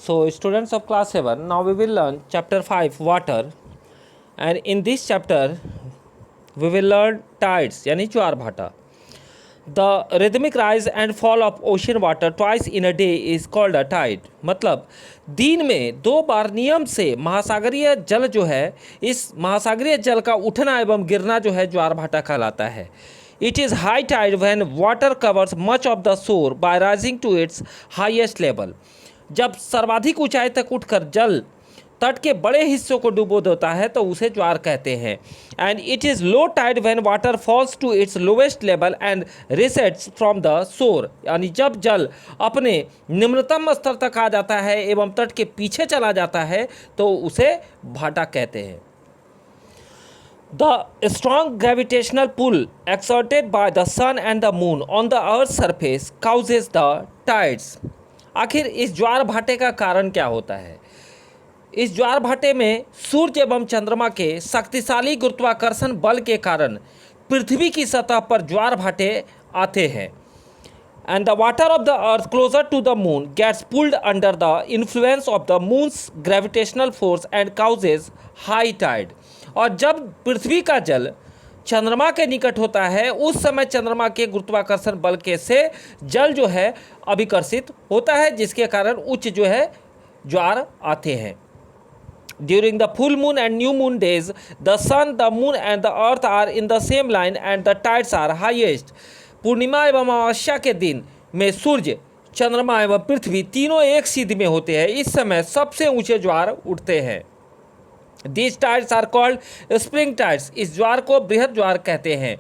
So, students of class 7, now we will learn chapter 5 water, and in this chapter we will learn tides यानी ज्वार भाटा. The rhythmic rise and fall of ocean water twice in a day is called a tide. मतलब दिन में 2 बार नियम से महासागरीय जल जो है, इस महासागरीय जल का उठना एवं गिरना जो है ज्वार भाटा कहलाता है. It is high tide when water covers much of the shore by rising to its highest level. जब सर्वाधिक ऊंचाई तक उठकर जल तट के बड़े हिस्सों को डुबो देता है तो उसे ज्वार कहते हैं. And it is low tide when water falls to its lowest level and recedes from the shore. यानी जब जल अपने निम्नतम स्तर तक आ जाता है एवं तट के पीछे चला जाता है तो उसे भाटा कहते हैं. The strong gravitational pull exerted by the sun and the moon on the earth's surface causes the tides. आखिर इस ज्वार भाटे का कारण क्या होता है? इस ज्वार भाटे में सूर्य एवं चंद्रमा के शक्तिशाली गुरुत्वाकर्षण बल के कारण पृथ्वी की सतह पर ज्वार भाटे आते हैं. And the water of the earth closer to the moon gets pulled under the influence of the moon's gravitational force and causes high tide. और जब पृथ्वी का जल चंद्रमा के निकट होता है उस समय चंद्रमा के गुरुत्वाकर्षण बल के से जल जो है अभिकर्षित होता है, जिसके कारण उच्च जो है ज्वार आते हैं. During the full moon and new moon days, the sun, the moon and the earth are in the same line and the tides are highest. पूर्णिमा एवं अमावस्या के दिन में सूर्य, चंद्रमा एवं पृथ्वी तीनों एक सीध में होते हैं. इस समय सबसे ऊंचे ज्वार उठते हैं. These tides are called spring tides. इस ज्वार को बृहद ज्वार कहते हैं.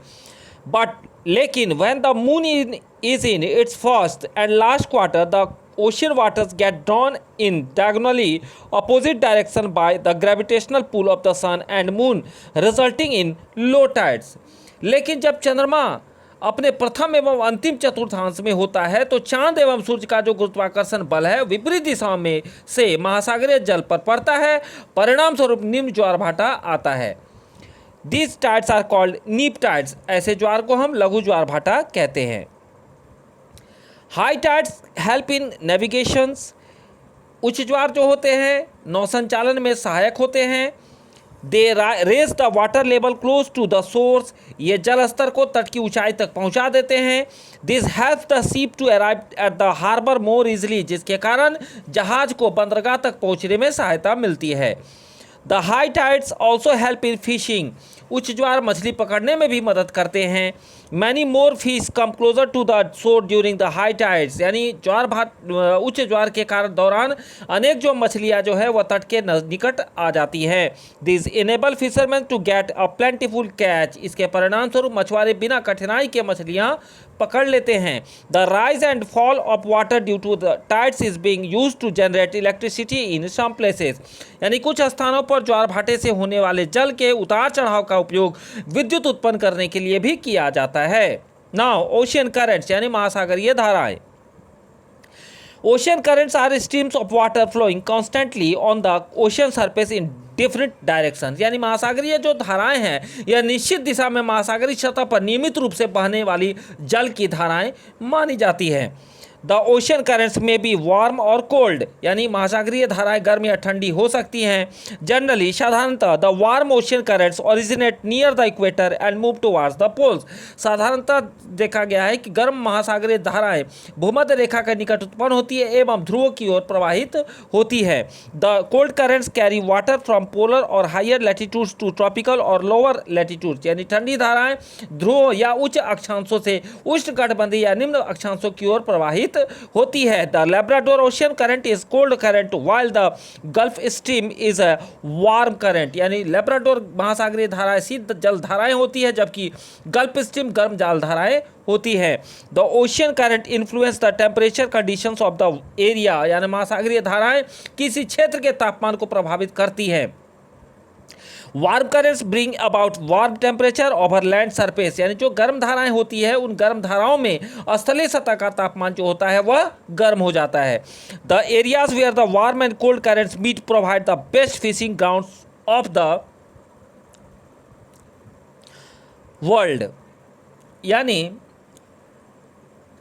लेकिन when the moon is in its first and last quarter, the ocean waters get drawn in diagonally opposite direction by the gravitational pull of the sun and moon, resulting in low tides. लेकिन जब चंद्रमा अपने प्रथम एवं अंतिम चतुर्थांश में होता है तो चांद एवं सूर्य का जो गुरुत्वाकर्षण बल है विपरीत दिशा में से महासागरीय जल पर पड़ता है, परिणाम स्वरूप निम्न ज्वार भाटा आता है. These tides are called neap tides. ऐसे ज्वार को हम लघु ज्वार भाटा कहते हैं. High tides help in navigations. उच्च ज्वार जो होते हैं नौ संचालन में सहायक होते हैं. They raise the water level close to the source. ये जल स्तर को तट की ऊंचाई तक पहुंचा देते हैं. This help the ship to arrive at the harbour more easily, जिसके कारण जहाज को बंदरगाह तक पहुंचने में सहायता मिलती है. The high tides also help in fishing. उच्च ज्वार मछली पकड़ने में भी मदद करते हैं. Many more fish come closer to the shore during the high tides. यानी उच्च ज्वार के कारण दौरान अनेक जो मछलियां जो है वह तट के निकट आ जाती हैं. This enable fisherman to get a plentiful catch. इसके परिणाम स्वरूप मछुआरे बिना कठिनाई के मछलियां पकड़ लेते हैं. The rise and fall of water due to the tides is being used to generate electricity in some places. यानी कुछ स्थानों पर ज्वार भाटे से होने वाले जल के उतार चढ़ाव का उपयोग विद्युत उत्पन्न करने के लिए भी किया जाता है. नाउ ओशियन करंट्स यानी महासागरीय धाराएं. Ocean currents are streams of water flowing constantly on the ocean surface in different direction. यानी महासागरीय जो धाराएं हैं यह निश्चित दिशा में महासागरीय सतह पर नियमित रूप से बहने वाली जल की धाराएं मानी जाती हैं. द ओशियन करंट्स में बी वार्म और कोल्ड. यानी महासागरीय धाराएं गर्म या ठंडी हो सकती हैं. जनरली साधारणतः the warm ocean currents originate near the equator and move towards the poles. साधारणतः देखा गया है कि गर्म महासागरीय धाराएं भूमध्य रेखा के निकट उत्पन्न होती है एवं ध्रुवों की ओर प्रवाहित होती है. The cold currents carry water from polar और हायर लैटिट्यूड्स टू ट्रॉपिकल और लोअर लैटिट्यूड्स. यानी ठंडी धाराएं ध्रुव या उच्च अक्षांशों से उष्णकटिबंधीय या निम्न अक्षांशों की ओर प्रवाहित होती है. The Labrador ocean current is cold current while the gulf stream is a warm current. यानी लैब्राडोर महासागरीय धाराएं शीत जल धाराएं होती है जबकि गल्फ स्ट्रीम गर्म जल धाराएं होती है. The ocean current influence the temperature conditions of the area. यानी महासागरीय धाराएं किसी क्षेत्र के तापमान को प्रभावित करती है. Warm currents bring about warm temperature over land surface. यानी जो गर्म धाराएं होती है उन गर्म धाराओं में स्थलीय सतह का तापमान जो होता है वह गर्म हो जाता है. The areas where the warm and cold currents meet provide the best fishing grounds of the world. यानी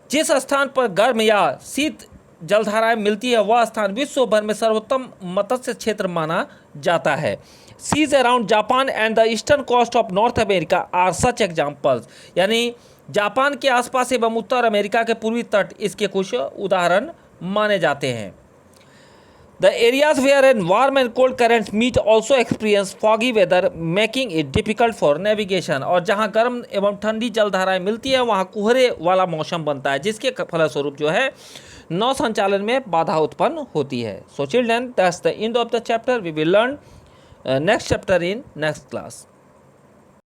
जिस स्थान पर गर्म या शीत जलधाराएं मिलती है वह स्थान विश्व भर में सर्वोत्तम मत्स्य क्षेत्र माना जाता है। Seas around Japan and the eastern coast of North America are such examples, यानी जापान के आसपास एवं उत्तर अमेरिका के पूर्वी तट इसके कुछ उदाहरण माने जाते हैं। The areas wherein warm and cold currents meet also experience foggy weather, making it difficult for navigation। और जहाँ गर्म एवं ठंडी जलधाराएं मिलती है वहाँ कुहरे वाला मौसम बनता है, जिसके फलस्वरूप जो है नौ संचालन में बाधा उत्पन्न होती है। So children, that's the end of the chapter. We will learn next chapter in next class.